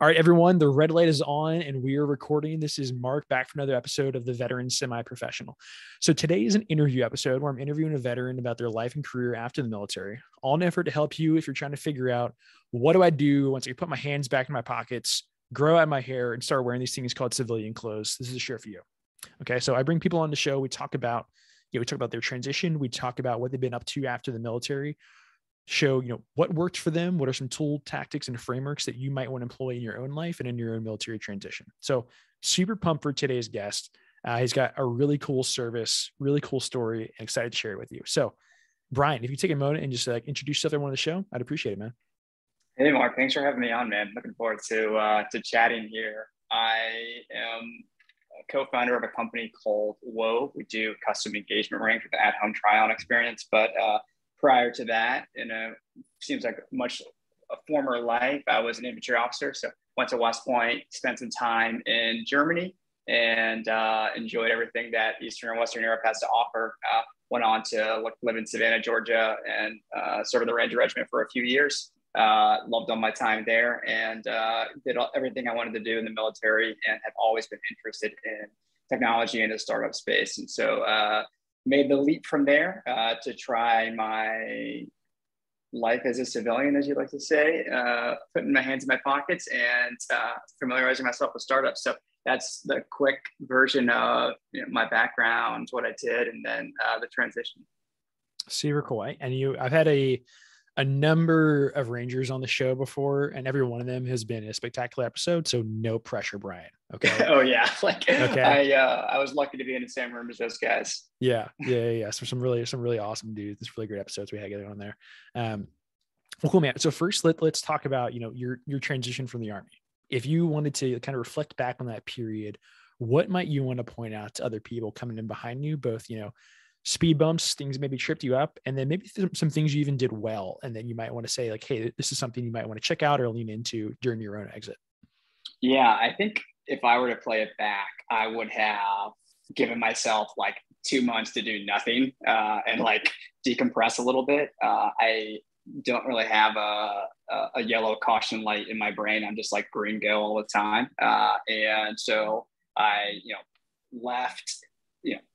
All right, everyone, the red light is on and we are recording. This is Mark back for another episode of the Veteran Semi-Professional. So today is an interview episode where I'm interviewing a veteran about their life and career after the military, all in an effort to help you if you're trying to figure out, what do I do once I put my hands back in my pockets, grow out my hair, and start wearing these things called civilian clothes. This is a show for you. Okay, so I bring people on the show. We talk about their transition. We talk about what they've been up to after the military. Show, what worked for them, what are some tool tactics and frameworks that you might want to employ in your own life and in your own military transition. So super pumped for today's guest. He's got a really cool service, really cool story, and excited to share it with you. So Brian, if you take a moment and just introduce yourself to everyone on the show, I'd appreciate it, man. Hey, Mark, thanks for having me on, man. Looking forward to chatting here. I am a co-founder of a company called Whoa. We do custom engagement rings with the at-home try-on experience, but prior to that, seems like a former life, I was an infantry officer. So went to West Point, spent some time in Germany, and enjoyed everything that Eastern and Western Europe has to offer. Went on to live in Savannah, Georgia, and served the Ranger Regiment for a few years. Loved all my time there, and did everything I wanted to do in the military, and have always been interested in technology and the startup space. And so made the leap from there to try my life as a civilian, as you like to say, putting my hands in my pockets and familiarizing myself with startups. So that's the quick version of my background, what I did, and then the transition. Super cool. And I've had a number of Rangers on the show before, and every one of them has been a spectacular episode. So no pressure, Brian. Okay. Oh yeah. Okay. I was lucky to be in the same room as those guys. Yeah. So some really awesome dudes. There's really great episodes we had together on there. Well, cool, man. So first let's talk about, your transition from the Army. If you wanted to kind of reflect back on that period, what might you want to point out to other people coming in behind you, both, speed bumps, things maybe tripped you up, and then maybe some things you even did well. And then you might want to say hey, this is something you might want to check out or lean into during your own exit. Yeah, I think if I were to play it back, I would have given myself 2 months to do nothing and decompress a little bit. I don't really have a yellow caution light in my brain. I'm just green go all the time. And so I, left,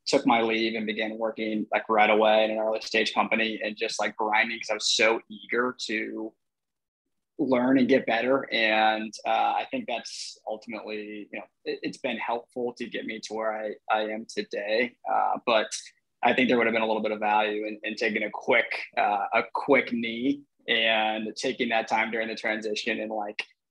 took my leave and began working right away in an early stage company and just grinding because I was so eager to learn and get better. And I think that's ultimately, it's been helpful to get me to where I am today. But I think there would have been a little bit of value in taking a quick knee and taking that time during the transition and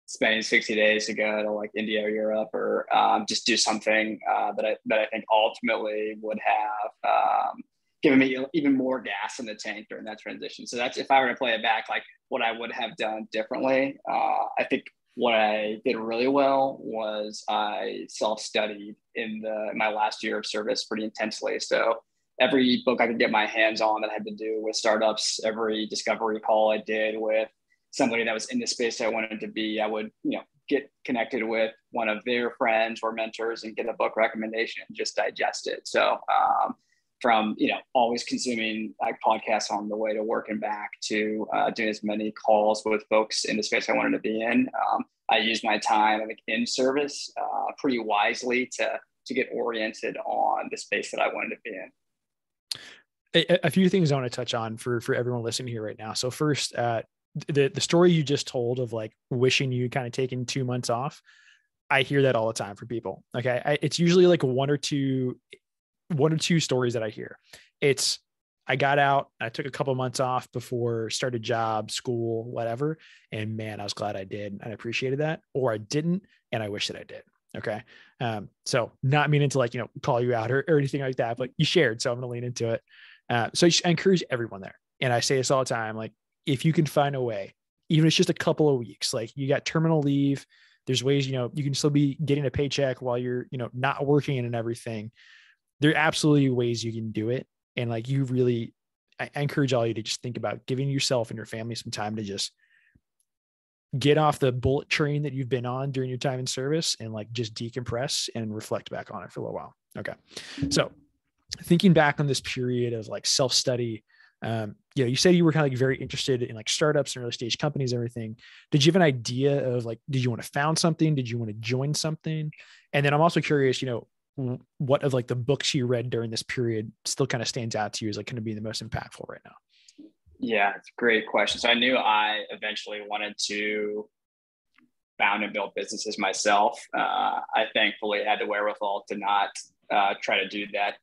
spending 60 days to go to India or Europe or just do something that I think ultimately would have given me even more gas in the tank during that transition. So that's, if I were to play it back, what I would have done differently. I think what I did really well was I self-studied in my last year of service pretty intensely. So every book I could get my hands on that had to do with startups, every discovery call I did with somebody that was in the space I wanted to be, I would, get connected with one of their friends or mentors and get a book recommendation and just digest it. So from, always consuming podcasts on the way to work and back to doing as many calls with folks in the space I wanted to be in. I used my time in service pretty wisely to get oriented on the space that I wanted to be in. A few things I want to touch on for everyone listening here right now. So first, the story you just told of wishing you kind of taken 2 months off. I hear that all the time from people. Okay. It's usually one or two stories that I hear. It's, I got out, I took a couple months off before started job, school, whatever. And man, I was glad I did. And I appreciated that, or I didn't. And I wish that I did. Okay. So not meaning to call you out or anything like that, but you shared. So I'm going to lean into it. So I encourage everyone there. And I say this all the time, if you can find a way, even if it's just a couple of weeks, you got terminal leave, there's ways, you can still be getting a paycheck while you're, not working and everything. There are absolutely ways you can do it. And I encourage all you to just think about giving yourself and your family some time to just get off the bullet train that you've been on during your time in service and just decompress and reflect back on it for a little while. Okay. So thinking back on this period of self-study, You said you were kind of like very interested in like startups and early stage companies and everything. Did you have an idea of like, did you want to found something? Did you want to join something? And then I'm also curious, what of like the books you read during this period still kind of stands out to you as like going to be the most impactful right now? Yeah, it's a great question. So I knew I eventually wanted to found and build businesses myself. I thankfully had the wherewithal to not try to do that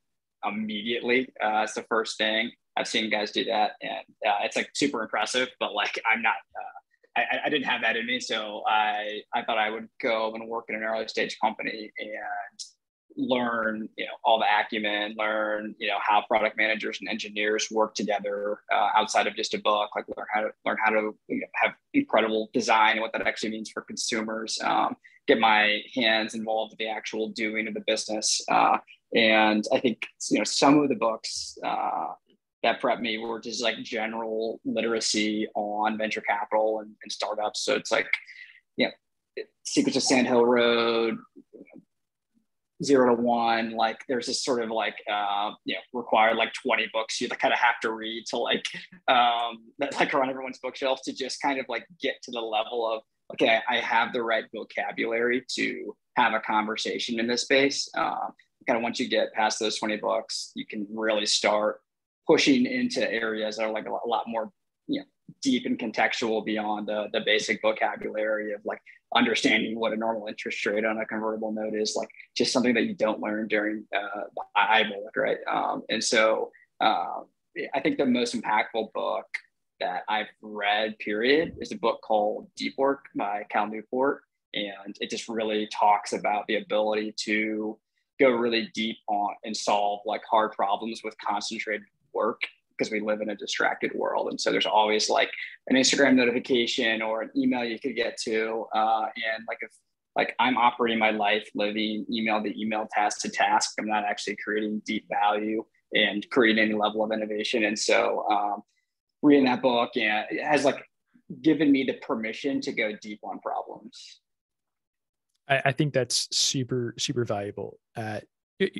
immediately. It's the first thing. I've seen guys do that, and it's like super impressive. But like, I'm not. I didn't have that in me, so I thought I would go and work in an early stage company and learn all the acumen, learn how product managers and engineers work together outside of just a book, like learn how to have incredible design and what that actually means for consumers, get my hands involved in the actual doing of the business. And I think some of the books that prepped me were just like general literacy on venture capital and startups. So it's like Secrets of Sand Hill Road, 0 to 1, like there's this sort of like required like 20 books you kind of have to read to like that like are on everyone's bookshelf to just kind of like get to the level of, okay, I have the right vocabulary to have a conversation in this space. Kind of once you get past those 20 books, you can really start pushing into areas that are like a lot more deep and contextual beyond the basic vocabulary of like understanding what a normal interest rate on a convertible note is, like just something that you don't learn during the eyeball, right? And so I think the most impactful book that I've read, period, is a book called Deep Work by Cal Newport. And it just really talks about the ability to go really deep on and solve like hard problems with concentrated work, because we live in a distracted world. And so there's always like an Instagram notification or an email you could get to. And like, if like I'm operating my life living email to email, task to task, I'm not actually creating deep value and creating any level of innovation. And so reading that book, it has like given me the permission to go deep on problems. I think that's super, super valuable.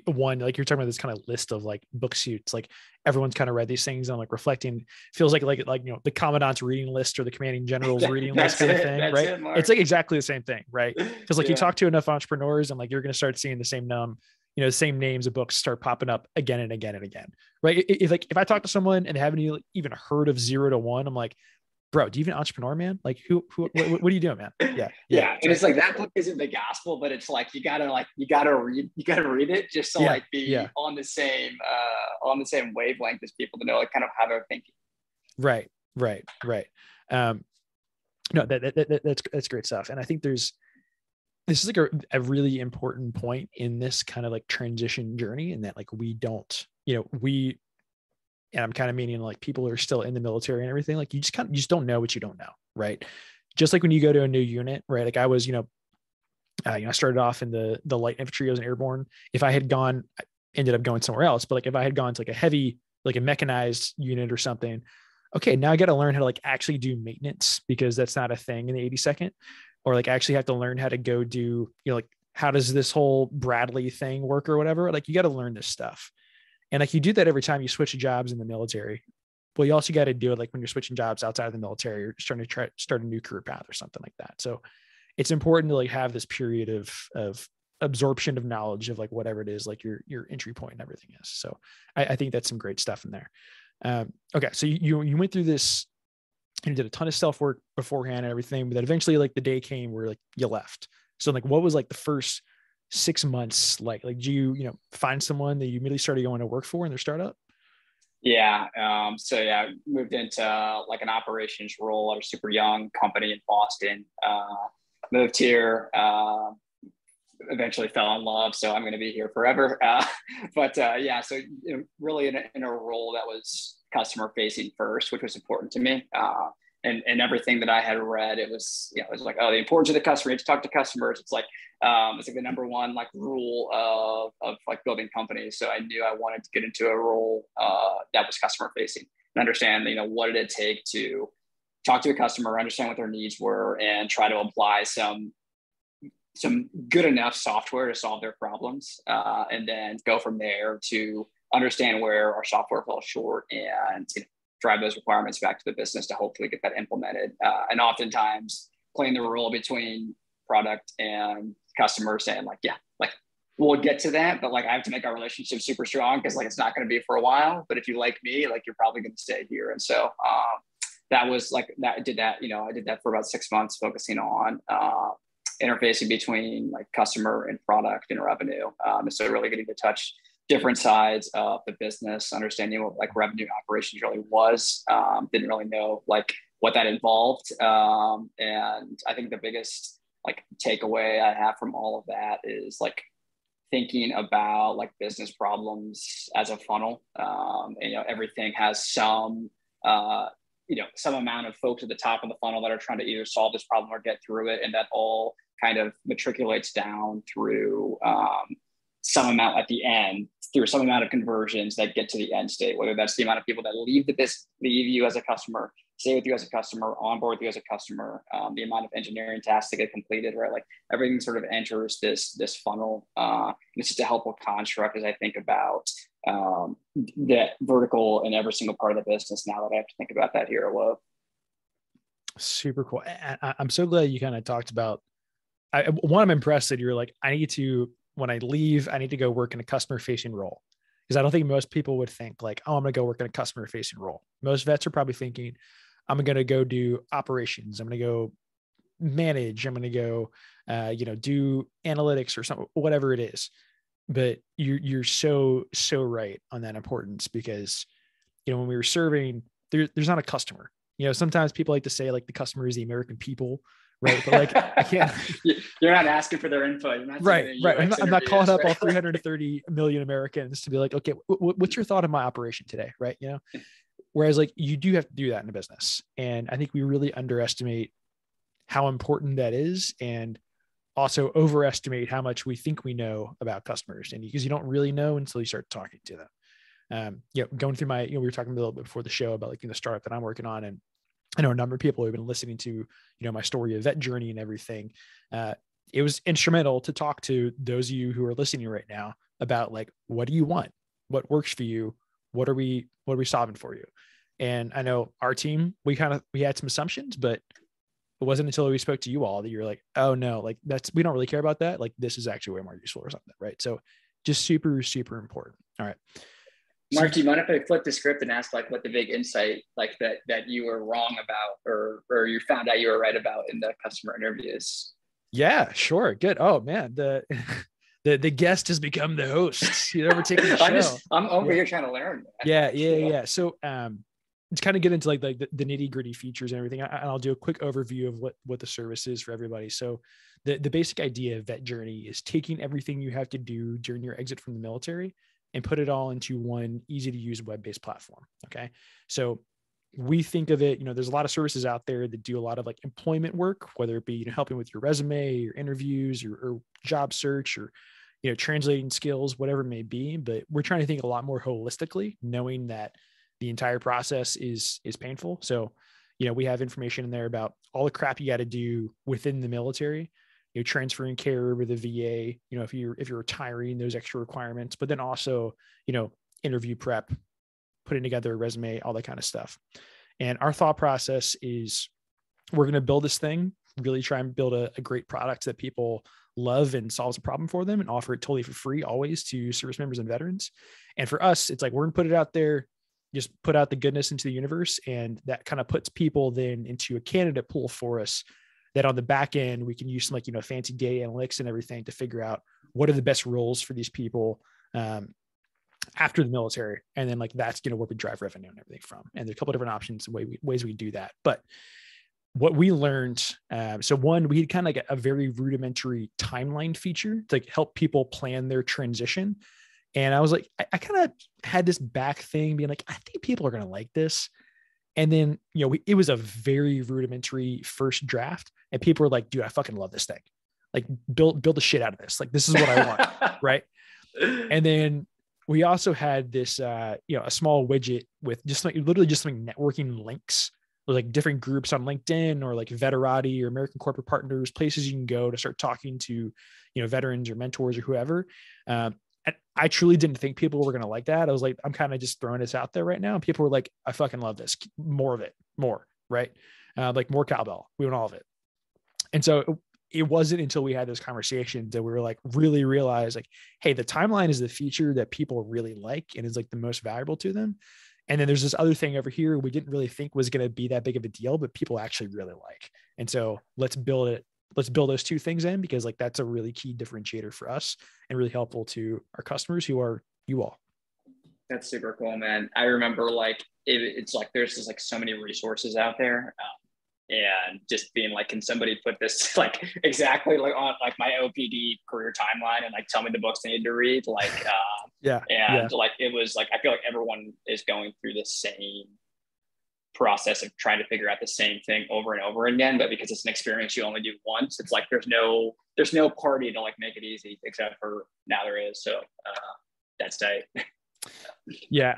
One, like you're talking about this kind of list of like book suits, like everyone's kind of read these things and like reflecting, feels like the commandant's reading list or the commanding general's reading list kind of thing, right? It's like exactly the same thing, right? Because like you talk to enough entrepreneurs and like you're going to start seeing the same names of books start popping up again and again and again, right? If I talk to someone and haven't even heard of 0 to 1, I'm like, bro, do you even entrepreneur, man? Like what are you doing, man? Yeah. And it's like, that book isn't the gospel, but it's like, you gotta read it just to like be on the same wavelength as people to know like kind of how they're thinking. Right. No, that's great stuff. And I think this is like a really important point in this kind of like transition journey, in that like we don't, and I'm kind of meaning like people who are still in the military and everything, like you just don't know what you don't know. Right. Just like when you go to a new unit, right? Like I was, I started off in the light infantry. I was an airborne. If I had gone, I ended up going somewhere else, but like if I had gone to like a heavy, like a mechanized unit or something, okay, now I got to learn how to like actually do maintenance, because that's not a thing in the 82nd, or like actually have to learn how to go do, like how does this whole Bradley thing work or whatever? Like you got to learn this stuff. And like you do that every time you switch jobs in the military. Well, you also got to do it like when you're switching jobs outside of the military, or starting to start a new career path or something like that. So it's important to like have this period of absorption of knowledge of like whatever it is, like your entry point and everything is. So I think that's some great stuff in there. Okay. So you went through this and you did a ton of self work beforehand and everything, but then eventually like the day came where like you left. So like, what was like the first 6 months like do you find someone that you immediately started going to work for in their startup? Moved into like an operations role at a super young company in Boston. Moved here, eventually fell in love, so I'm going to be here forever. Really in a role that was customer facing first, which was important to me. And everything that I had read, it was like, oh, the importance of the customer, you have to talk to customers. It's like the number one like rule of like building companies. So I knew I wanted to get into a role that was customer facing and understand, what did it take to talk to a customer, understand what their needs were, and try to apply some good enough software to solve their problems, and then go from there to understand where our software fell short and drive those requirements back to the business to hopefully get that implemented. And oftentimes playing the role between product and customer, saying like, yeah, like we'll get to that, but like I have to make our relationship super strong because like it's not going to be for a while. But if you like me, like you're probably going to stay here. And so that was like that. I did that for about 6 months, focusing on interfacing between like customer and product and revenue. And so really getting to touch different sides of the business, understanding what like revenue operations really was. Didn't really know like what that involved. And I think the biggest like takeaway I have from all of that is like thinking about like business problems as a funnel. And, everything has some amount of folks at the top of the funnel that are trying to either solve this problem or get through it. And that all kind of matriculates down through some amount at the end, through some amount of conversions that get to the end state, whether that's the amount of people that leave you as a customer, stay with you as a customer, onboard with you as a customer, the amount of engineering tasks that get completed, right? Like everything sort of enters this funnel. It's just a helpful construct as I think about that vertical in every single part of the business now that I have to think about that here at Wove. Super cool. I'm so glad you kind of talked about, I'm impressed that you're like, when I leave, I need to go work in a customer facing role. Because I don't think most people would think like, oh, I'm going to go work in a customer facing role. Most vets are probably thinking, I'm going to go do operations. I'm going to go manage. I'm going to go, do analytics or something, whatever it is. But you're so right on that importance because, when we were serving, there's not a customer. Sometimes people like to say like the customer is the American people, right? But like I can't. You're not asking for their input. Right. I'm not calling up all 330 million Americans to be like, okay, what's your thought on my operation today, right? Whereas like you do have to do that in a business, and I think we really underestimate how important that is, and also overestimate how much we think we know about customers, and because you don't really know until you start talking to them. Going through my, we were talking a little bit before the show about like the startup that I'm working on, and I know a number of people who have been listening to, my story of vet journey and everything. It was instrumental to talk to those of you who are listening right now about like, what do you want? What works for you? What are we solving for you? And I know our team, we had some assumptions, but it wasn't until we spoke to you all that you're like, oh no, like we don't really care about that. Like this is actually way more useful or something. Right. So just super, super important. All right. Mark, do you mind if I flip the script and ask like what the big insight like that you were wrong about or you found out you were right about in the customer interviews? Yeah, sure. Good. Oh man, the guest has become the host. We're taking the show. I'm over here trying to learn. Yeah. So to kind of get into like the nitty gritty features and everything, I'll do a quick overview of what the service is for everybody. So the basic idea of Vet Journey is taking everything you have to do during your exit from the military and put it all into one easy to use web-based platform. Okay. So we think of it, there's a lot of services out there that do a lot of like employment work, whether it be, helping with your resume, your interviews or job search or, translating skills, whatever it may be. But we're trying to think a lot more holistically, knowing that the entire process is painful. So, we have information in there about all the crap you got to do within the military, transferring care over the VA, if you're retiring, those extra requirements, but then also, interview prep, putting together a resume, all that kind of stuff. And our thought process is we're going to build this thing, really try and build a great product that people love and solves a problem for them and offer it totally for free, always to service members and veterans. And for us, it's like, we're going to put it out there, just put out the goodness into the universe. And that kind of puts people then into a candidate pool for us that on the back end, we can use some like, fancy data analytics and everything to figure out what are the best roles for these people after the military. And then like, that's, where we drive revenue and everything from. And there's a couple of different options and ways we do that. But what we learned, so one, we had kind of like a very rudimentary timeline feature to like help people plan their transition. And I was like, I kind of had this back thing being like, I think people are going to like this. And then, it was a very rudimentary first draft and people were like, dude, I fucking love this thing. Like build the shit out of this. Like, this is what I want. Right. And then we also had this, a small widget with just like literally just like networking links with like different groups on LinkedIn or like Veterati or American Corporate Partners, places you can go to start talking to, veterans or mentors or whoever. And I truly didn't think people were going to like that. I was like, I'm kind of just throwing this out there right now. And people were like, I fucking love this. More of it, more, right? Like more cowbell. We want all of it. And so it wasn't until we had those conversations that we were like, really realize like, hey, the timeline is the feature that people really like and is like the most valuable to them. And then there's this other thing over here we didn't really think was going to be that big of a deal, but people actually really like. And so let's build it. Let's build those two things in, because like that's a really key differentiator for us and really helpful to our customers, who are you all. That's super cool, man. I remember like it's like there's just like so many resources out there, and just being like, can somebody put this like exactly like on like my OPD career timeline and like tell me the books I need to read, like like it was like I feel like everyone is going through the same process of trying to figure out the same thing over and over again, but because it's an experience you only do once, it's like there's no party to like make it easy, except for now there is. So that's tight. Yeah.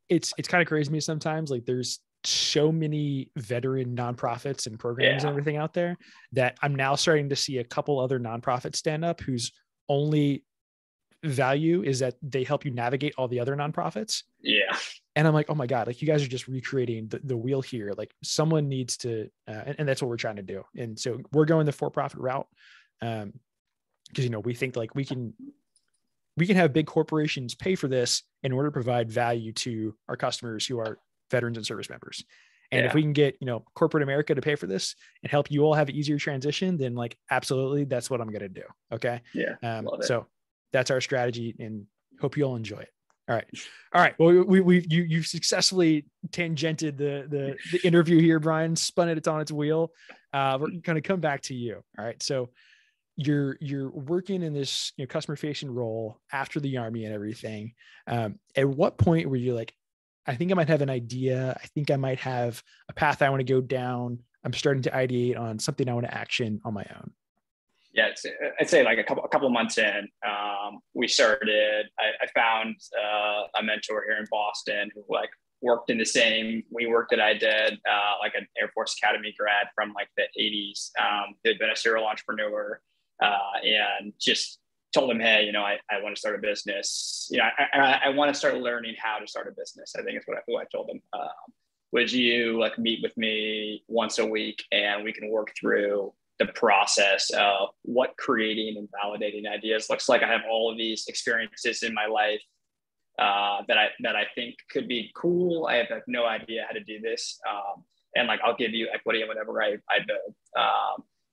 It's kind of crazy to me sometimes. Like there's so many veteran nonprofits and programs and everything out there that I'm now starting to see a couple other nonprofits stand up whose only value is that they help you navigate all the other nonprofits. Yeah. And I'm like, oh my God, like you guys are just recreating the wheel here. Like someone needs to, and that's what we're trying to do. And so we're going the for-profit route. Cause we think like we can have big corporations pay for this in order to provide value to our customers who are veterans and service members. And if we can get, corporate America to pay for this and help you all have an easier transition, then like, absolutely. That's what I'm going to do. Okay. Yeah. So that's our strategy, and hope you all enjoy it. All right. Well, you successfully tangented the interview here, Brian, spun it on its wheel. We're going to come back to you. All right. So you're working in this customer facing role after the Army and everything. At what point were you like, I think I might have an idea. I think I might have a path I want to go down. I'm starting to ideate on something I want to action on my own. Yeah, I'd say like a couple of months in, we started. I found a mentor here in Boston who like worked in the same WeWork that I did, like an Air Force Academy grad from like the 80s. Who'd been a serial entrepreneur, and just told him, hey, I want to start a business. I want to start learning how to start a business. I think is what I told him. Would you like meet with me once a week and we can work through the process of what creating and validating ideas looks like? I have all of these experiences in my life that I think could be cool. I have like no idea how to do this. And like, I'll give you equity in whatever I build.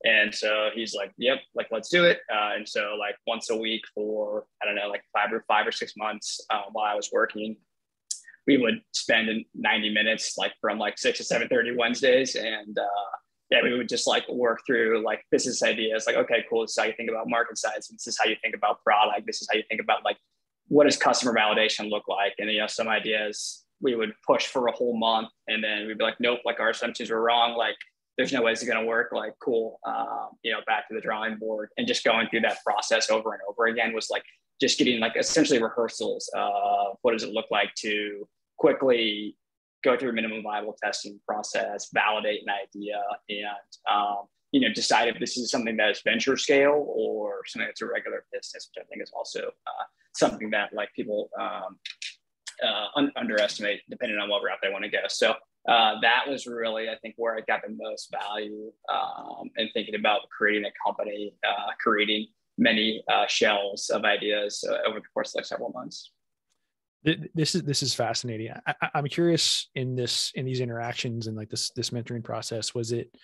And so he's like, yep, like, let's do it. And so like once a week for, I don't know, like 5 or 6 months while I was working, we would spend 90 minutes, like from like 6 to 7:30 Wednesdays. And we would just like work through like business ideas. Like, okay, cool. This is how you think about market size. This is how you think about product. This is how you think about like, what does customer validation look like? And, some ideas we would push for a whole month, and then we'd be like, nope, like our assumptions were wrong. Like, there's no way this is going to work. Like, cool. Back to the drawing board, and just going through that process over and over again was like just getting like essentially rehearsals of what does it look like to quickly go through a minimum viable testing process, validate an idea, and decide if this is something that is venture scale or something that's a regular business, which I think is also something that like people underestimate depending on what route they want to go. So that was really, I think, where I got the most value in thinking about creating a company, creating many shells of ideas over the course of like several months. This is fascinating. I'm curious in these interactions and like this mentoring process, was it,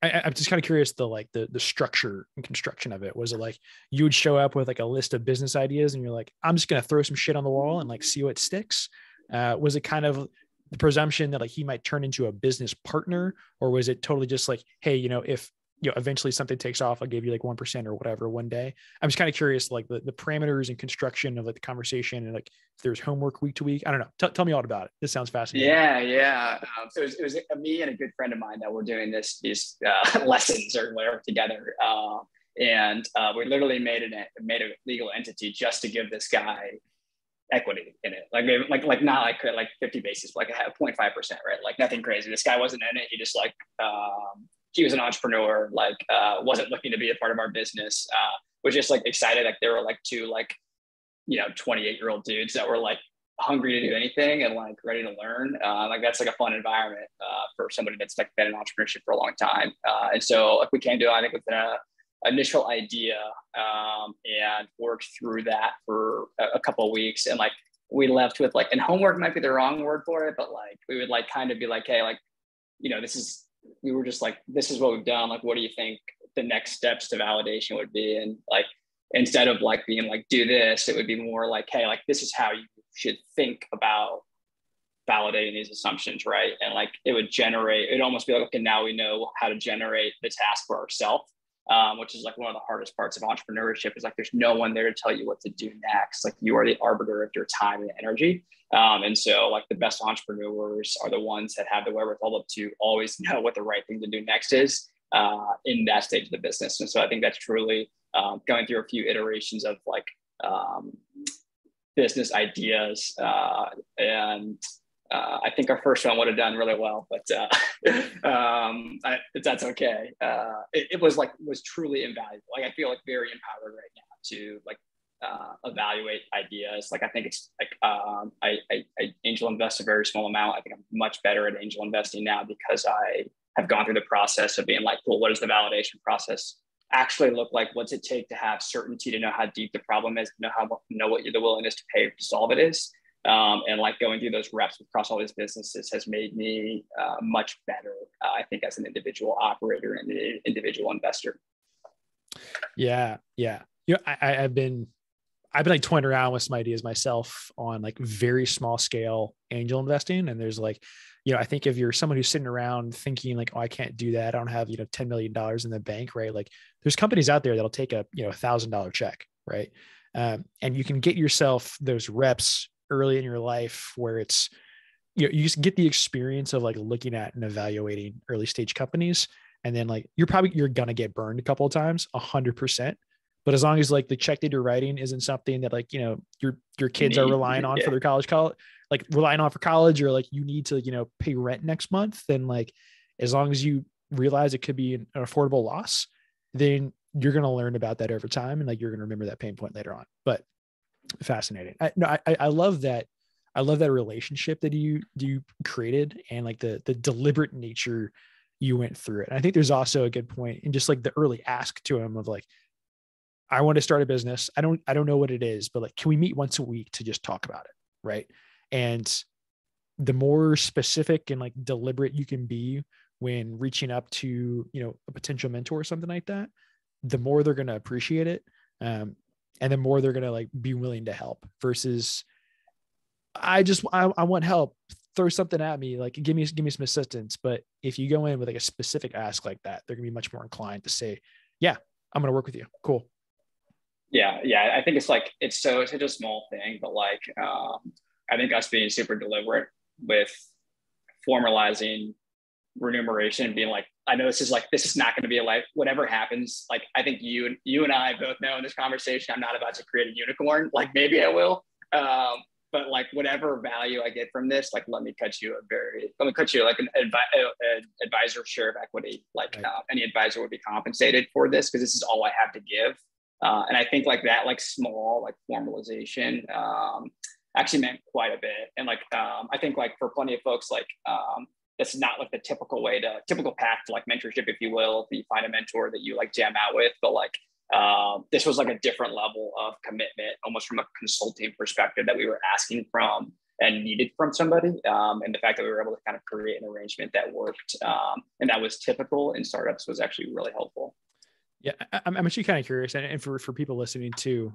I'm just kind of curious the structure and construction of it. Was it like you would show up with like a list of business ideas and you're like, I'm just going to throw some shit on the wall and like see what sticks? Was it kind of the presumption that like he might turn into a business partner, or was it totally just like, hey, if eventually something takes off, I'll give you like 1% or whatever one day? I'm just kind of curious, like the parameters and construction of like the conversation, and like if there's homework week to week. I don't know. Tell me all about it. This sounds fascinating. Yeah. So it was me and a good friend of mine that were doing these lessons or whatever together. And we literally made a legal entity just to give this guy equity in it. Like not like 50 basis, like 0.5%, right? Like nothing crazy. This guy wasn't in it. He just like, he was an entrepreneur, like wasn't looking to be a part of our business, was just like excited. Like there were like two like, 28-year-old dudes that were like hungry to do anything and like ready to learn. Like that's like a fun environment for somebody that's like been in entrepreneurship for a long time. And so like we came to, I think, with an initial idea and worked through that for a couple of weeks. And like we left with like, and homework might be the wrong word for it, but like we would like kind of be like, hey, like, we were just like, this is what we've done. Like, what do you think the next steps to validation would be? And like, instead of like being like, do this, it would be more like, hey, like, this is how you should think about validating these assumptions, right? And like, it'd almost be like, okay, now we know how to generate the task for ourselves, which is like one of the hardest parts of entrepreneurship is like, there's no one there to tell you what to do next. Like you are the arbiter of your time and energy. And so like the best entrepreneurs are the ones that have the wherewithal to always know what the right thing to do next is in that stage of the business. And so I think that's truly going through a few iterations of like business ideas. And I think our first one would have done really well, but that's okay. It was truly invaluable. Like I feel like very empowered right now to like evaluate ideas. Like I think it's like I angel invest a very small amount. I think I'm much better at angel investing now because I have gone through the process of being like, well, what does the validation process actually look like? What's it take to have certainty, to know how deep the problem is, know what the willingness to pay to solve it is. And like going through those reps across all these businesses has made me much better, I think, as an individual operator and an individual investor. Yeah. I've been like toying around with some ideas myself on like very small scale angel investing. And there's like, I think if you're someone who's sitting around thinking like, oh, I can't do that, I don't have, $10 million in the bank, right? Like there's companies out there that'll take a, $1,000 check, right? And you can get yourself those reps early in your life where it's, you just get the experience of like looking at and evaluating early stage companies. And then like, you're going to get burned a couple of times, 100%. But as long as like the check that you're writing isn't something that like, your kids are relying on for their college, like relying on for college, or like you need to, pay rent next month, then like, as long as you realize it could be an affordable loss, then you're going to learn about that over time. And like, you're going to remember that pain point later on. But fascinating. I love that. I love that relationship that you created and like the deliberate nature you went through it. And I think there's also a good point in just like the early ask to him of like, I want to start a business. I don't know what it is, but like, can we meet once a week to just talk about it? Right. And the more specific and like deliberate you can be when reaching up to, a potential mentor or something like that, the more they're going to appreciate it. And the more they're going to like be willing to help versus I want help, throw something at me, like give me some assistance. But if you go in with like a specific ask like that, they're gonna be much more inclined to say, yeah, I'm going to work with you. Cool. Yeah. I think it's such a small thing, but like, I think us being super deliberate with formalizing remuneration and being like, I know this is not going to be a life, whatever happens. Like, I think you and I both know in this conversation, I'm not about to create a unicorn. Like maybe I will. But like whatever value I get from this, like, let me cut you like an advisor share of equity. Like right. Any advisor would be compensated for this because this is all I have to give. And I think like that, like small, like formalization actually meant quite a bit. And like, I think like for plenty of folks, like that's not like the typical path to like mentorship, if you will, if you find a mentor that you like jam out with, but like, this was like a different level of commitment, almost from a consulting perspective that we were asking from and needed from somebody. And the fact that we were able to kind of create an arrangement that worked and that was typical in startups was actually really helpful. Yeah, I'm actually kind of curious, and for people listening too,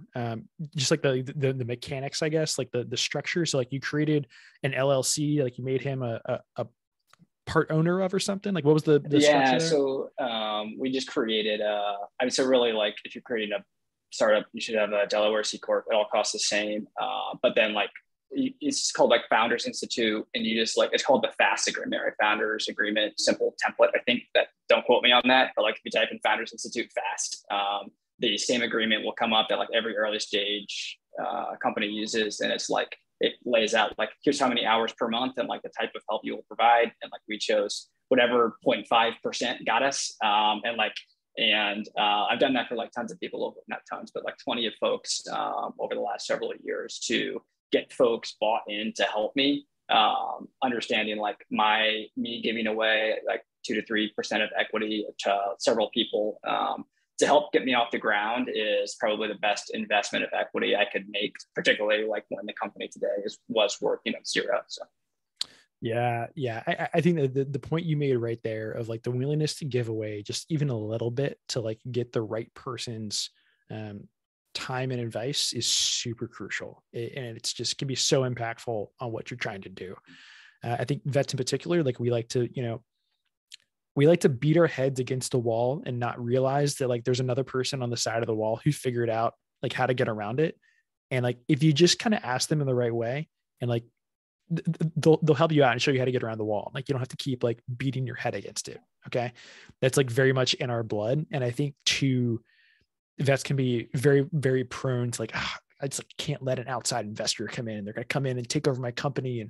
just like the mechanics, I guess, like the structure. So like you created an LLC, like you made him a part owner of or something. Like what was the structure there? So we just created so really like if you're creating a startup, you should have a Delaware C Corp. It all costs the same. But then like it's called like Founders Institute, and you just like, it's called the FAST agreement, right? Founders Agreement, simple template. I think that, don't quote me on that, but like if you type in Founders Institute FAST, the same agreement will come up that like every early stage company uses. And it's like, it lays out like, here's how many hours per month and like the type of help you will provide. And like we chose whatever 0.5% got us. And like, And I've done that for like tons of people, not tons, but like 20 of folks over the last several years to get folks bought in to help me, understanding like me giving away like 2 to 3% of equity to several people to help get me off the ground is probably the best investment of equity I could make, particularly like when the company today was worth, zero. So. Yeah. Yeah. I think that the point you made right there of like the willingness to give away just even a little bit to like get the right person's time and advice is super crucial. And it's just can be so impactful on what you're trying to do. I think vets in particular, like we like to beat our heads against a wall and not realize that like there's another person on the side of the wall who figured out like how to get around it. And like, if you just kind of ask them in the right way and like, they'll help you out and show you how to get around the wall. Like you don't have to keep like beating your head against it. Okay. That's like very much in our blood. And I think vets can be very, very prone to like, I just like, can't let an outside investor come in. They're going to come in and take over my company and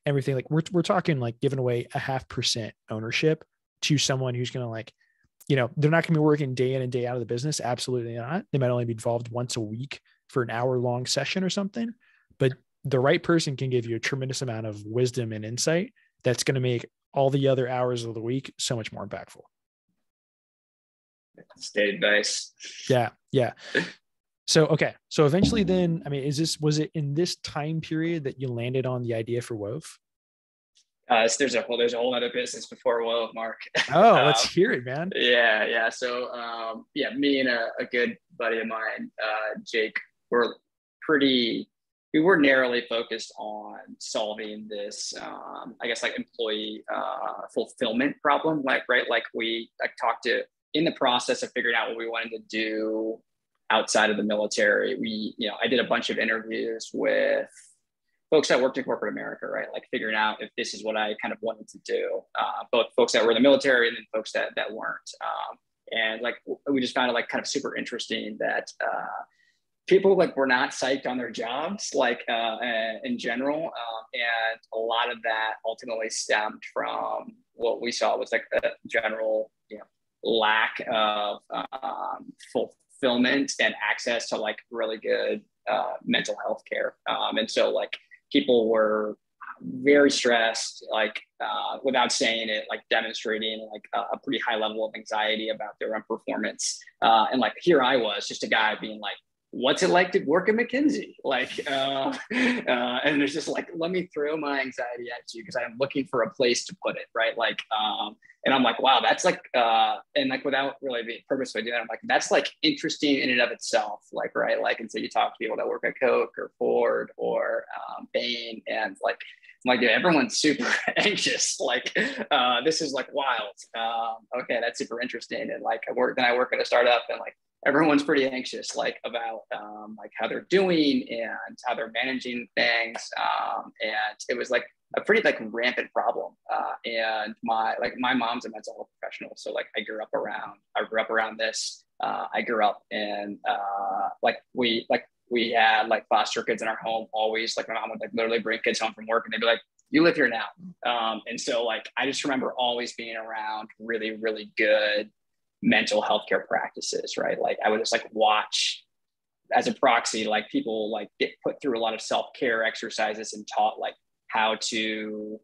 everything. Like we're talking like giving away 0.5% ownership to someone who's going to like, they're not going to be working day in and day out of the business. Absolutely not. They might only be involved once a week for an hour-long session or something, but the right person can give you a tremendous amount of wisdom and insight that's going to make all the other hours of the week so much more impactful. State advice. Yeah. Yeah. So, okay. So eventually then, I mean, was it in this time period that you landed on the idea for Wove? There's a whole other business before Wove, Mark. Oh, let's hear it, man. Yeah. So, me and a good buddy of mine, Jake, we were narrowly focused on solving this, I guess, like employee fulfillment problem. Like, right, like we talked to in the process of figuring out what we wanted to do outside of the military. I did a bunch of interviews with folks that worked in corporate America, right? Like figuring out if this is what I kind of wanted to do, both folks that were in the military and then folks that weren't. And like, we just found it like kind of super interesting that people like were not psyched on their jobs, like in general. And a lot of that ultimately stemmed from what we saw was like a general, lack of fulfillment and access to like really good mental health care. And so like people were very stressed, like without saying it, like demonstrating like a pretty high level of anxiety about their own performance. And like here I was, just a guy being like, what's it like to work at McKinsey? Like, and there's just like, let me throw my anxiety at you because I'm looking for a place to put it, right? Like, and I'm like, wow, that's like, and like without really being purposefully doing it, I'm like, that's like interesting in and of itself, like, right? Like, and so you talk to people that work at Coke or Ford or Bain, and like, I'm like, dude, everyone's super anxious. Like, this is like wild. Okay, that's super interesting. And like, I work at a startup, and like, everyone's pretty anxious, like about like how they're doing and how they're managing things. And it was like a pretty like rampant problem. And my mom's a mental health professional, so like I grew up around this. I grew up in we had like foster kids in our home always. Like my mom would like literally bring kids home from work and they'd be like, you live here now. And so like I just remember always being around really, really good mental health care practices, right? Like I would just like watch as a proxy, like people like get put through a lot of self-care exercises and taught like how to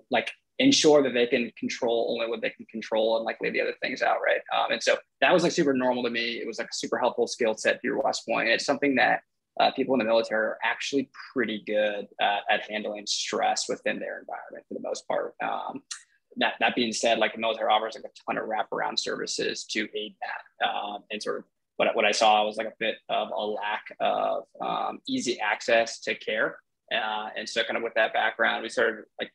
like ensure that they can control only what they can control and like leave the other things out, right? And so that was like super normal to me. It was like a super helpful skill set to your last point. It's something that people in the military are actually pretty good at handling stress within their environment for the most part. That being said, like the military offers like a ton of wraparound services to aid that. And sort of what I saw was like a bit of a lack of easy access to care. And so kind of with that background, we started like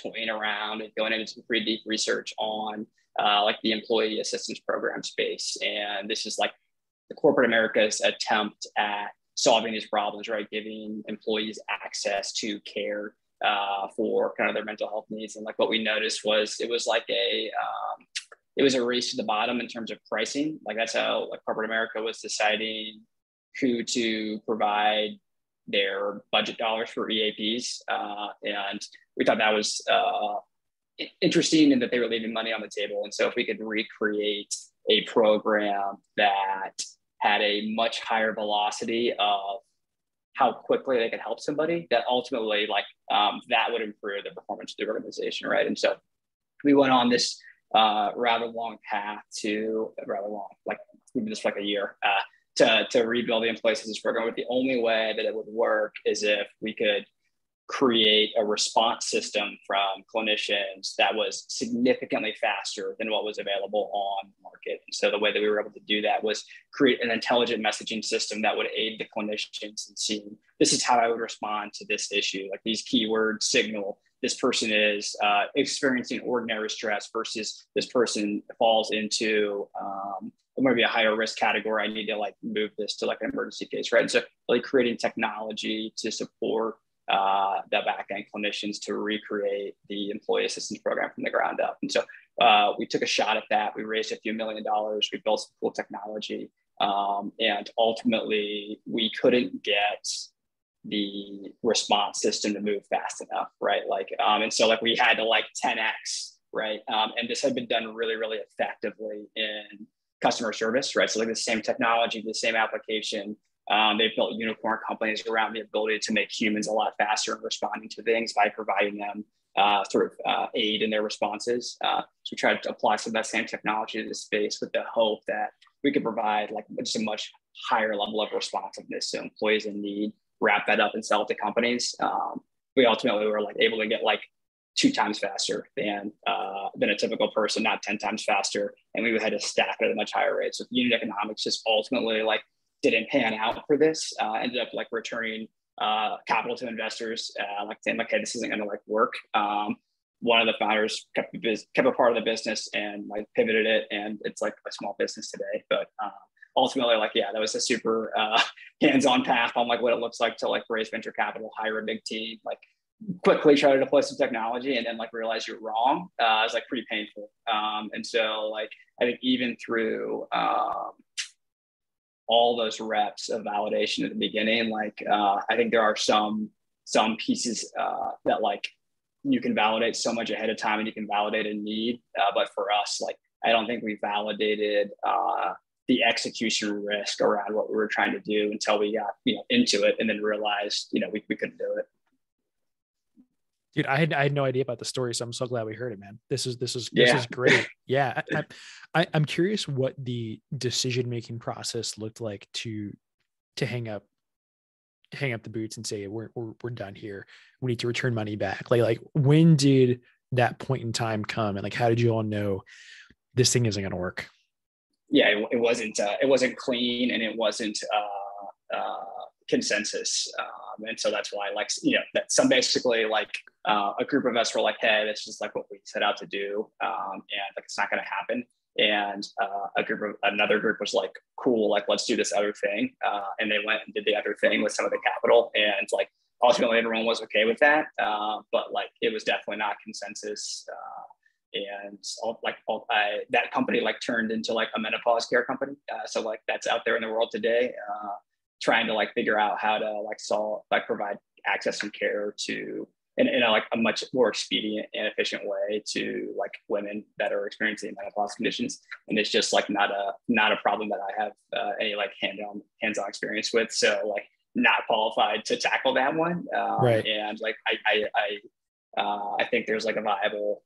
toying around and going into some pretty deep research on like the employee assistance program space. And this is like the corporate America's attempt at solving these problems, right? Giving employees access to care for kind of their mental health needs. And like what we noticed was it was a race to the bottom in terms of pricing. Like that's how like corporate America was deciding who to provide their budget dollars for EAPs. And we thought that was interesting in that they were leaving money on the table. And so if we could recreate a program that had a much higher velocity of how quickly they could help somebody, that ultimately that would improve the performance of the organization, right? And so we went on this rather long path like we did this for like a year, to rebuild the employee assistance program. But the only way that it would work is if we could create a response system from clinicians that was significantly faster than what was available on the market. And so the way that we were able to do that was create an intelligent messaging system that would aid the clinicians in seeing, this is how I would respond to this issue. Like these keywords signal this person is experiencing ordinary stress versus this person falls into maybe a higher risk category. I need to like move this to like an emergency case, right? And so really creating technology to support the back-end clinicians to recreate the employee assistance program from the ground up. And so we took a shot at that. We raised a few $1 million. We built some cool technology. And ultimately, we couldn't get the response system to move fast enough, right? And so we had to 10x, right? And this had been done really, really effectively in customer service, right? So the same technology, the same application. They've built unicorn companies around the ability to make humans a lot faster in responding to things by providing them aid in their responses. So we tried to apply some of that same technology to the space with the hope that we could provide just a much higher level of responsiveness so employees in need, wrap that up and sell it to companies. We ultimately were able to get 2 times faster than a typical person, not 10 times faster. And we had to staff it at a much higher rate. So unit economics just ultimately didn't pan out for this. Ended up returning capital to investors, saying hey, this isn't going to work. One of the founders kept a part of the business and pivoted it, and it's a small business today. But ultimately, that was a super hands-on path on what it looks like to raise venture capital, hire a big team, quickly try to deploy some technology, and then realize you're wrong. It's pretty painful. And so I think even through all those reps of validation at the beginning, I think there are some pieces that you can validate so much ahead of time and you can validate a need. But for us, I don't think we validated the execution risk around what we were trying to do until we got into it and then realized we couldn't do it. Dude, I had no idea about the story, so I'm so glad we heard it, man. This is great. Yeah, I'm curious what the decision-making process looked like to hang up the boots and say we're done here. We need to return money back. When did that point in time come, and how did you all know this thing isn't going to work? Yeah, it wasn't clean, and it wasn't consensus. And so that's why that some basically a group of us were hey, this is what we set out to do. And it's not going to happen. And another group was cool, let's do this other thing. And they went and did the other thing with some of the capital. And ultimately everyone was okay with that. But it was definitely not consensus. And that company turned into a menopause care company. So that's out there in the world today. Trying to figure out how to solve, provide access and care to in a much more expedient and efficient way to women that are experiencing menopause conditions. And it's just not a problem that I have any hands-on experience with. So not qualified to tackle that one. Right. And I think there's a viable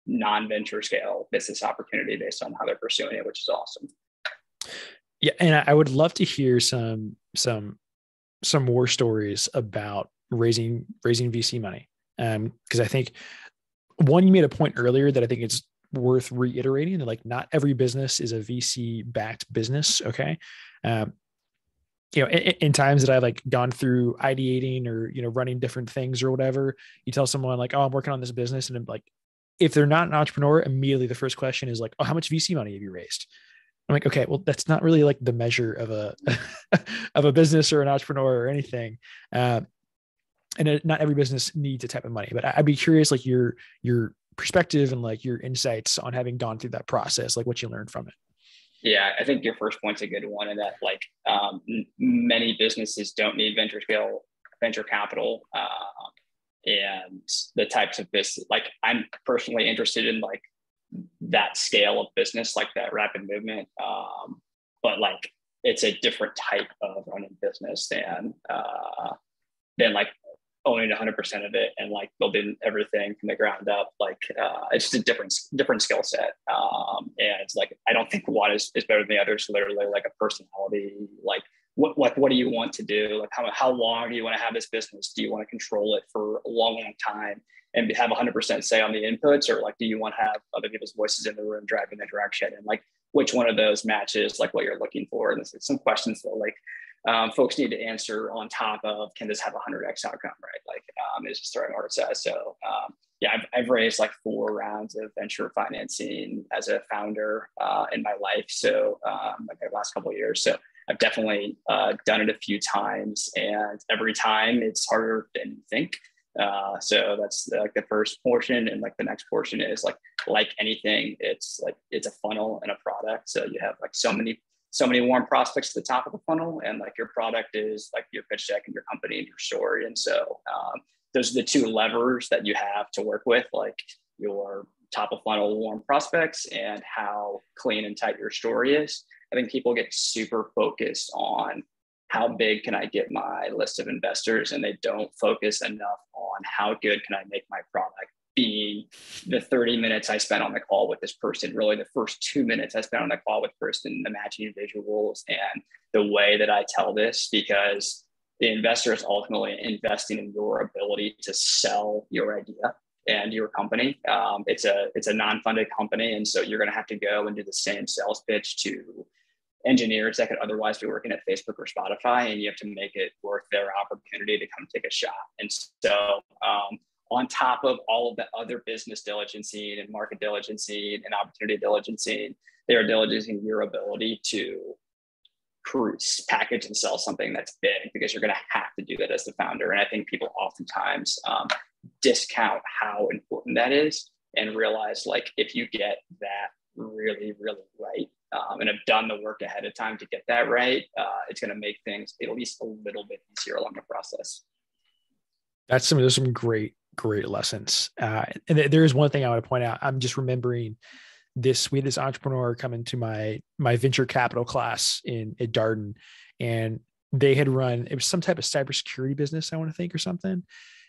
non-venture scale business opportunity based on how they're pursuing it, which is awesome. Yeah, and I would love to hear some more stories about raising VC money, because I think one, you made a point earlier that I think it's worth reiterating, that not every business is a VC backed business. Okay, in times that I've gone through ideating or running different things or whatever, you tell someone oh, I'm working on this business, and I'm if they're not an entrepreneur, immediately the first question is oh, how much VC money have you raised? I'm okay, well, that's not really the measure of a of a business or an entrepreneur or anything. And not every business needs a type of money, but I'd be curious, your perspective and your insights on having gone through that process, what you learned from it. Yeah, I think your first point's a good one, in that many businesses don't need venture capital. and the types of business, like I'm personally interested in like that scale of business, like that rapid movement. But like it's a different type of running business than like owning 100% of it and like building everything from the ground up. Like it's just a different skill set. And it's like, I don't think one is better than the other. It's literally like a personality, like what do you want to do? Like how long do you want to have this business? Do you want to control it for a long time and have 100% say on the inputs? Or like, do you want to have other people's voices in the room driving the direction? And like, which one of those matches like what you're looking for? And there's some questions that like folks need to answer on top of, can this have a 100x outcome, right? Like is just throwing where it says. So yeah, I've raised like 4 rounds of venture financing as a founder in my life. So like the last couple of years. So I've definitely done it a few times, and every time it's harder than you think. So that's like the first portion, and like the next portion is like anything, it's like it's a funnel and a product. So you have like so many warm prospects at the top of the funnel, and like your product is like your pitch deck and your company and your story. And so those are the 2 levers that you have to work with, like your top of funnel warm prospects and how clean and tight your story is. I think people get super focused on how big can I get my list of investors, and they don't focus enough on how good can I make my product be. The 30 minutes I spent on the call with this person, really the first 2 minutes I spent on the call with the person, the matching visuals and the way that I tell this, because the investor is ultimately investing in your ability to sell your idea and your company. It's a non-funded company, and so you're going to have to go and do the same sales pitch to engineers that could otherwise be working at Facebook or Spotify, and you have to make it worth their opportunity to come take a shot. And so on top of all of the other business diligencing and market diligencing and opportunity diligencing, they're diligencing your ability to package and sell something that's big, because you're going to have to do that as the founder. And I think people oftentimes discount how important that is, and realize like if you get that really, really right, and have done the work ahead of time to get that right, it's going to make things at least a little bit easier along the process. There's some great lessons. And there is one thing I want to point out. I'm just remembering this. We had this entrepreneur come into my venture capital class at Darden, and they had run, it was some type of cybersecurity business, I want to think, or something.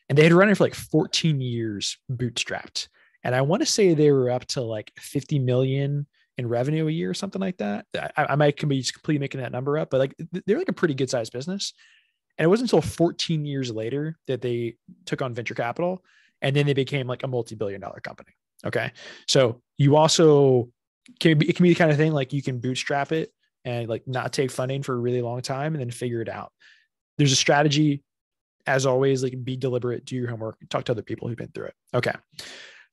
And they had run it for like 14 years bootstrapped. And I want to say they were up to like 50 million in revenue a year or something like that. I might be just completely making that number up, but like they're like a pretty good sized business. And it wasn't until 14 years later that they took on venture capital, and then they became like a multi-billion-dollar company. Okay. So you also it can be the kind of thing, like you can bootstrap it and like not take funding for a really long time and then figure it out. There's a strategy, as always, like be deliberate, do your homework, talk to other people who've been through it. Okay.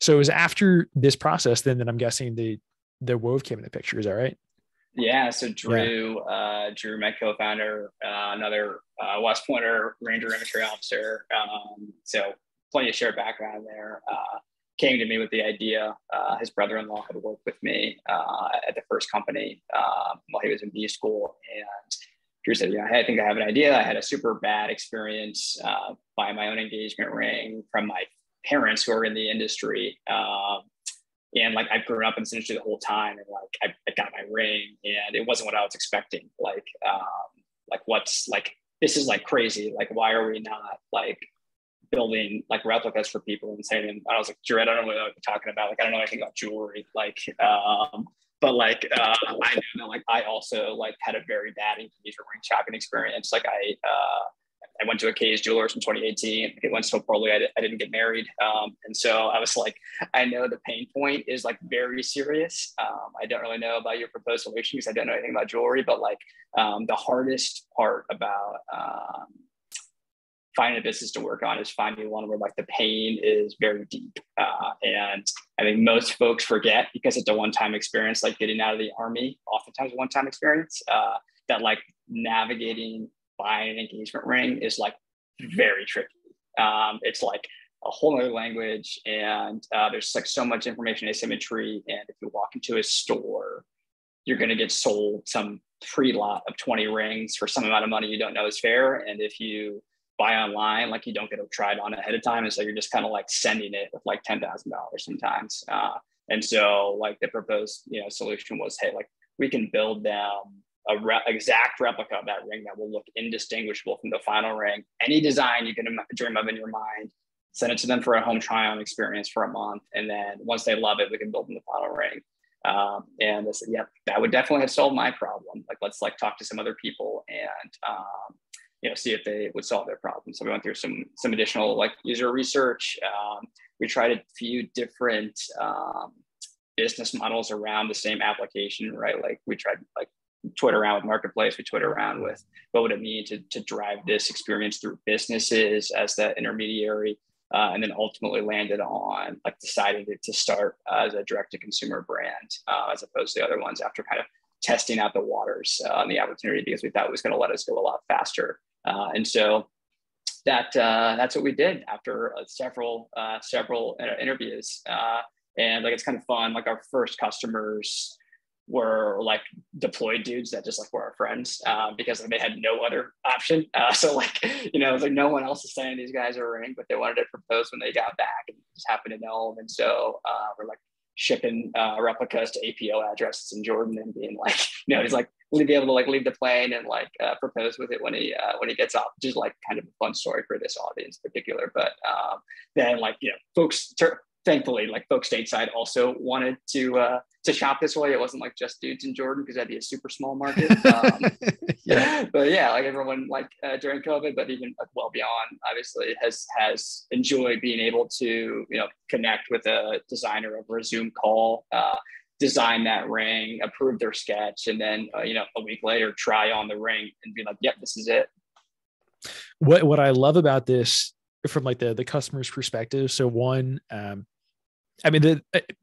So it was after this process then that I'm guessing the Wove came in the picture. Is that right? Yeah. So Drew, my co-founder, another West Pointer Ranger Regiment officer. So plenty of shared background there. Came to me with the idea. His brother-in-law had worked with me at the first company while he was in B school, and Drew said, "Yeah, I think I have an idea. I had a super bad experience buying my own engagement ring from my parents who are in the industry." And like I've grown up in this industry the whole time, and like I got my ring, and it wasn't what I was expecting. Like what's like, this is like crazy. Like, why are we not like building like replicas for people and saying? And I was like, Drew, I don't know what you're talking about. Like, I don't know anything about jewelry. Like, but like I knew that like I also like had a very bad engagement ring shopping experience. Like I went to a Kay's Jewelers in 2018. It went so poorly, I didn't get married. And so I was like, I know the pain point is like very serious. I don't really know about your proposed solution because I don't know anything about jewelry, but like the hardest part about finding a business to work on is finding one where like the pain is very deep. And I think most folks forget, because it's a one-time experience, like getting out of the Army, oftentimes a one-time experience, that like navigating buying an engagement ring is like very tricky. It's like a whole other language, and there's like so much information asymmetry. And if you walk into a store, you're going to get sold some pre-lot of 20 rings for some amount of money you don't know is fair. And if you buy online, like you don't get to try it on ahead of time. And so you're just kind of like sending it with like $10,000 sometimes. And so like the proposed, solution was, hey, like we can build them exact replica of that ring that will look indistinguishable from the final ring. Any design you can dream of in your mind, send it to them for a home try-on experience for a month. And then once they love it, we can build them the final ring. And I said, yep, that would definitely have solved my problem. Like, let's like talk to some other people and, see if they would solve their problem. So we went through some additional like user research. We tried a few different business models around the same application, right? Like we tried like Twitter around with Marketplace, we Twitter around with what would it mean to drive this experience through businesses as the intermediary, and then ultimately landed on like deciding to start as a direct-to-consumer brand as opposed to the other ones after kind of testing out the waters on the opportunity, because we thought it was going to let us go a lot faster. And so that's what we did after several interviews. And like it's kind of fun. Like our first customers were like deployed dudes that just like were our friends because they had no other option. So like, it was like no one else is sending these guys a ring, but they wanted to propose when they got back and just happened to know them. And so we're like shipping replicas to APO addresses in Jordan and being like, he's like, will he be able to like leave the plane and like propose with it when he gets off, which is like kind of a fun story for this audience in particular. But then like, folks thankfully, like folks stateside also wanted to shop this way. It wasn't like just dudes in Jordan because that'd be a super small market. Yeah, but yeah, like everyone like during COVID, but even like well beyond, obviously has enjoyed being able to connect with a designer over a Zoom call, design that ring, approve their sketch, and then a week later try on the ring and be like, yep, this is it. What I love about this from like the customer's perspective. So one,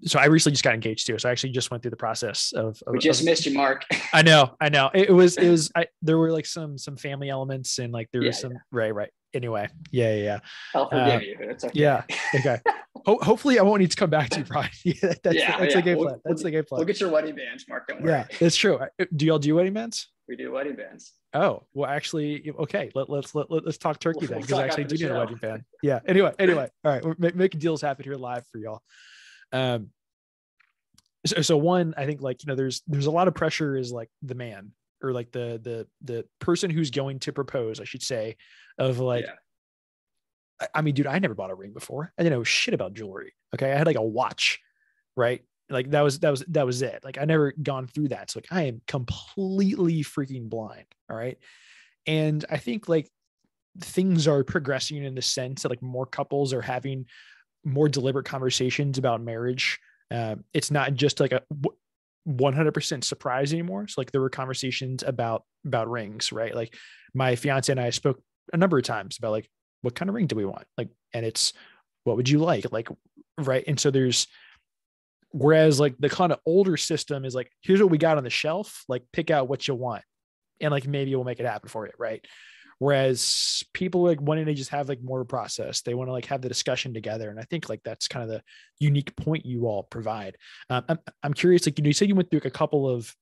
so I recently just got engaged too. So I actually just went through the process of we just missed you, Mark. I know. It was, there were like some family elements and like there was some, right. Anyway. Yeah. I'll forgive you. It's okay. Yeah. Okay. Hopefully I won't need to come back to you, Brian. That's the game plan. That's the game plan. We'll get your wedding bands, Mark. Don't worry. Yeah, that's true. Do y'all do wedding bands? We do wedding bands. Oh, well, actually, okay. Let's talk turkey then, because I actually do need a wedding band. Yeah. Anyway. All right. We're making deals happen here live for y'all. So one, I think like, there's a lot of pressure is like the man or like the person who's going to propose, I should say, of like, I mean, dude, I never bought a ring before. I didn't know shit about jewelry. Okay. I had like a watch, right? Like that was it. Like I never gone through that. So like I am completely freaking blind. All right. And I think like things are progressing in the sense that like more couples are having more deliberate conversations about marriage. It's not just like a 100% surprise anymore. So like there were conversations about rings, right? Like my fiance and I spoke a number of times about like, what kind of ring do we want? Like, and it's, what would you like? Like, right. And so whereas like the kind of older system is like, here's what we got on the shelf, like pick out what you want. And like, maybe we'll make it happen for you. Right. Whereas people like wanting to just have like more of a process, they want to like have the discussion together. And I think like, that's kind of the unique point you all provide. I'm curious, like, you said you went through like a couple of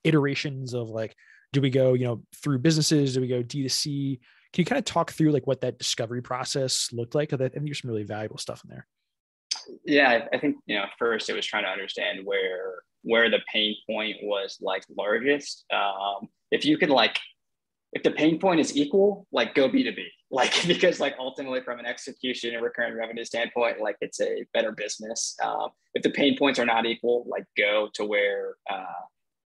iterations of like, do we go, through businesses? Do we go D2C? Can you kind of talk through like what that discovery process looked like? I think there's some really valuable stuff in there. Yeah, I think, first it was trying to understand where the pain point was like largest. If you could like, if the pain point is equal, like go B2B, like, because like ultimately from an execution and recurring revenue standpoint, like it's a better business. If the pain points are not equal, like go to where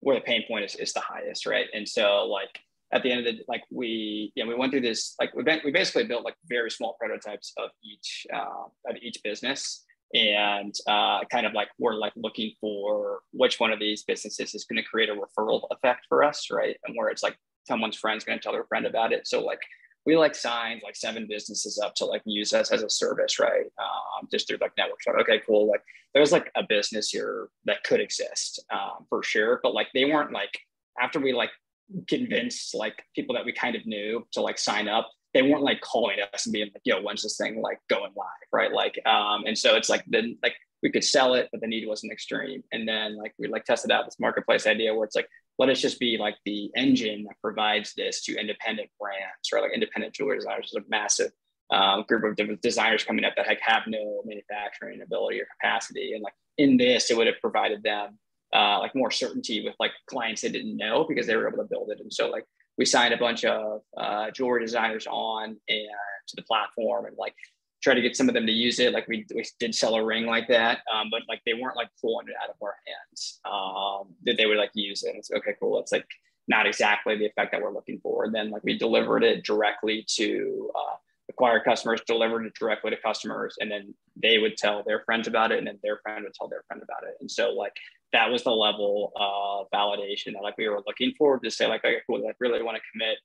the pain point is the highest. Right. And so like, at the end of the, like we went through this, like we basically built like very small prototypes of each business. And kind of like, we're like looking for which one of these businesses is going to create a referral effect for us. Right. And where it's like someone's friend's going to tell their friend about it. So like, we like signed like 7 businesses up to like use us as a service. Right. Just through like networks. Okay, cool. Like there's like a business here that could exist for sure. But like, they weren't like, after we like convinced like people that we kind of knew to like sign up, they weren't like calling us and being like, yo, when's this thing like going live? Right. Like, and so it's like, then like we could sell it, but the need wasn't extreme. And then like, we like tested out this marketplace idea where it's like, let us just be like the engine that provides this to independent brands, or like independent jewelry designers. There's a massive group of designers coming up that like have no manufacturing ability or capacity. And like in this, it would have provided them like more certainty with like clients they didn't know, because they were able to build it. And so like we signed a bunch of jewelry designers on and to the platform, and like try to get some of them to use it. Like we did sell a ring like that, but like they weren't like pulling it out of our hands. That they would like use it. And it's okay, cool. It's like not exactly the effect that we're looking for. And then like we delivered it directly to acquired customers, delivered it directly to customers, and then they would tell their friends about it, and then their friend would tell their friend about it. And so like that was the level of validation that like we were looking for, to say like, okay, cool, I really want to commit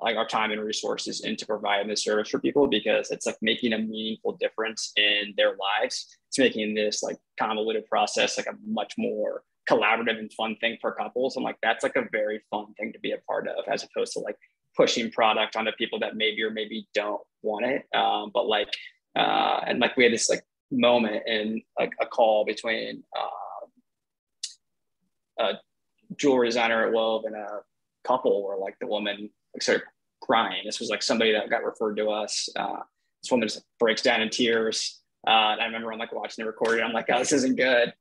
like our time and resources into providing this service for people, because it's like making a meaningful difference in their lives. It's making this like convoluted process like a much more collaborative and fun thing for couples. And like that's like a very fun thing to be a part of, as opposed to like pushing product onto people that maybe or maybe don't want it. But like and like we had this like moment in like a call between a jewelry designer at Wove and a couple, where like the woman like started crying. This was like somebody that got referred to us. This woman just breaks down in tears. And I remember I'm like watching the recording. I'm like, oh, this isn't good.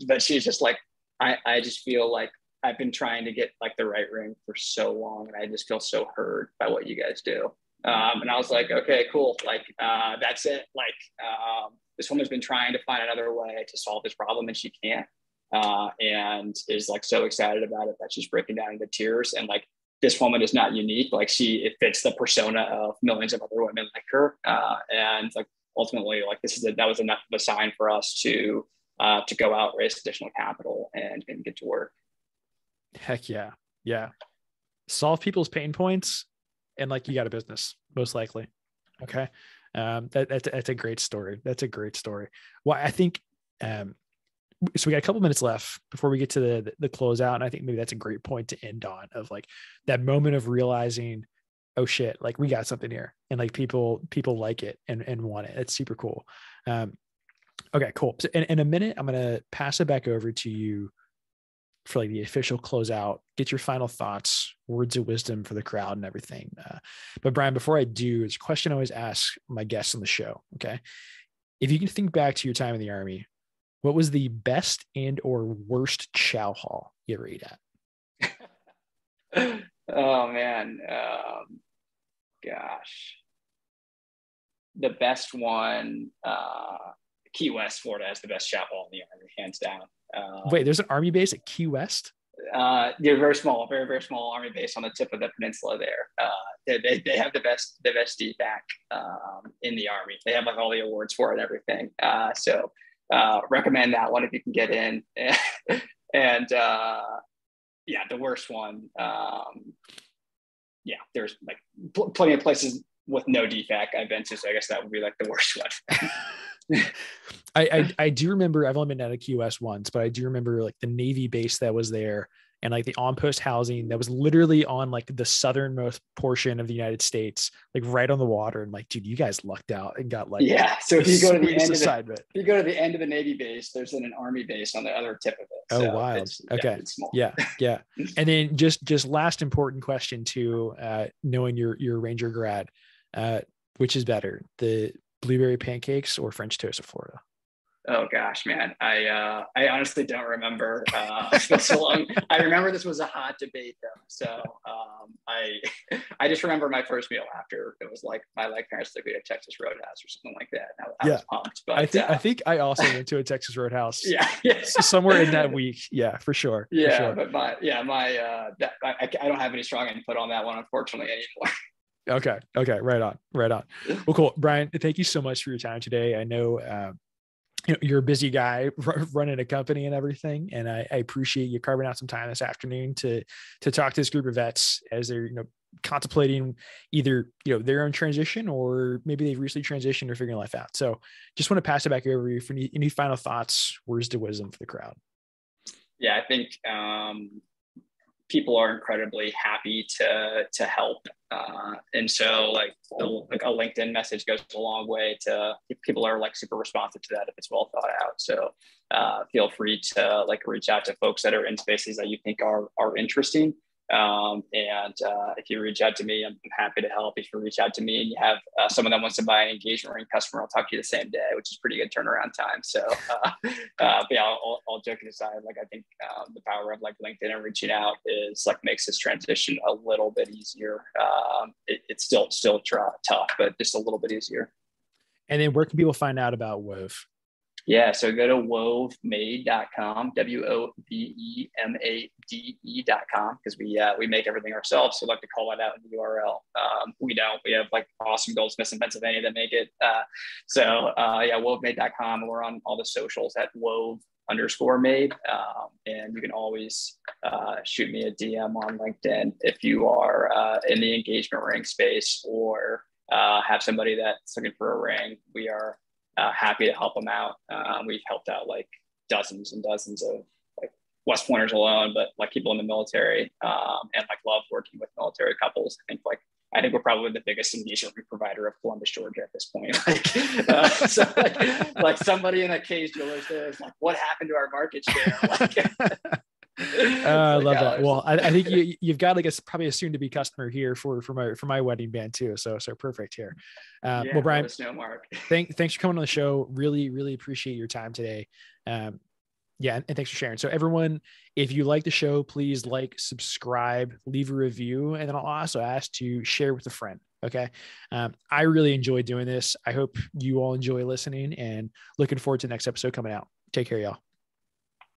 But she's just like, I just feel like I've been trying to get like the right ring for so long, and I just feel so heard by what you guys do. And I was like, okay, cool. Like, that's it. Like, this woman's been trying to find another way to solve this problem, and she can't. And is like so excited about it that she's breaking down into tears. And like, this woman is not unique. Like it fits the persona of millions of other women like her. And like, ultimately, like that was enough of a sign for us to go out, raise additional capital, and get to work. Heck yeah. Yeah. Solve people's pain points, and like you got a business, most likely. Okay. That's a great story. That's a great story. Well, I think, so we got a couple minutes left before we get to the closeout. And I think maybe that's a great point to end on, of like that moment of realizing, oh shit, like we got something here, and like people like it and want it. It's super cool. Okay, cool. So in a minute, I'm going to pass it back over to you for like the official closeout, get your final thoughts, words of wisdom for the crowd and everything. But Brian, before I do, it's a question I always ask my guests on the show. Okay. If you can think back to your time in the Army, what was the best and or worst chow hall you ever ate at? Oh man. Gosh. The best one, Key West, Florida has the best chow hall in the Army, hands down. Wait, there's an Army base at Key West? They're very small, very, very small Army base on the tip of the peninsula there. They have the best DPAC in the Army. They have like all the awards for it and everything. So recommend that one if you can get in. And yeah, the worst one. Yeah, there's like plenty of places with no DPAC I've been to, so I guess that would be like the worst one. I do remember, I've only been at a Key West once, but I do remember like the Navy base that was there, and like the on-post housing that was literally on like the southernmost portion of the United States, like right on the water. And like, dude, you guys lucked out and got like, yeah. So if you go to the end of the Navy base, there's an Army base on the other tip of it. Oh, so wild. Okay. Yeah, it's small. Yeah. And then just last important question too, knowing your Ranger grad, which is better, the blueberry pancakes or French toast of Florida? Oh gosh, man. I honestly don't remember. It's been so long. I remember this was a hot debate though. So I just remember my first meal after. It was like my parents took me to Texas Roadhouse or something like that. I was pumped. But I think I also went to a Texas Roadhouse. Yeah. Somewhere in that week. Yeah, for sure. Yeah, but I don't have any strong input on that one, unfortunately, anymore. Okay. Right on. Well, cool. Brian, thank you so much for your time today. I know, you're a busy guy running a company and everything. And I appreciate you carving out some time this afternoon to talk to this group of vets as they're, contemplating either, their own transition, or maybe they've recently transitioned or figuring life out. So just want to pass it back over to you for any final thoughts, words to wisdom for the crowd. Yeah, I think, people are incredibly happy to help. And so like a LinkedIn message goes a long way to, if people are like super responsive to that, if it's well thought out. So feel free to like reach out to folks that are in spaces that you think are interesting. If you reach out to me, I'm happy to help. If you reach out to me and you have someone that wants to buy an engagement ring customer, I'll talk to you the same day, which is pretty good turnaround time. So, but yeah, all joking aside, like I think the power of like LinkedIn and reaching out is like makes this transition a little bit easier. It's still tough, but just a little bit easier. And then where can people find out about Wove? Yeah, so go to wovemade.com, WOVEMADE.com, because we make everything ourselves. So I'd like to call that out in the URL. We don't. We have like awesome goldsmiths in Pennsylvania that make it. Yeah, wovemade.com. We're on all the socials at wove_made. And you can always shoot me a DM on LinkedIn if you are in the engagement ring space or have somebody that's looking for a ring. We are happy to help them out. We've helped out like dozens and dozens of like West Pointers alone, but like people in the military, and like love working with military couples. I think we're probably the biggest engagement provider of Columbus, Georgia at this point. So like somebody in a case jewelers there is like, what happened to our market share? I love that. Well, I think you've got like probably a soon to be customer here for my wedding band too. So perfect here. Well, Brian, thanks for coming on the show. Really, really appreciate your time today. Yeah. And thanks for sharing. So everyone, if you like the show, please like, subscribe, leave a review. And then I'll also ask to share with a friend. Okay. I really enjoy doing this. I hope you all enjoy listening and looking forward to the next episode coming out. Take care, y'all.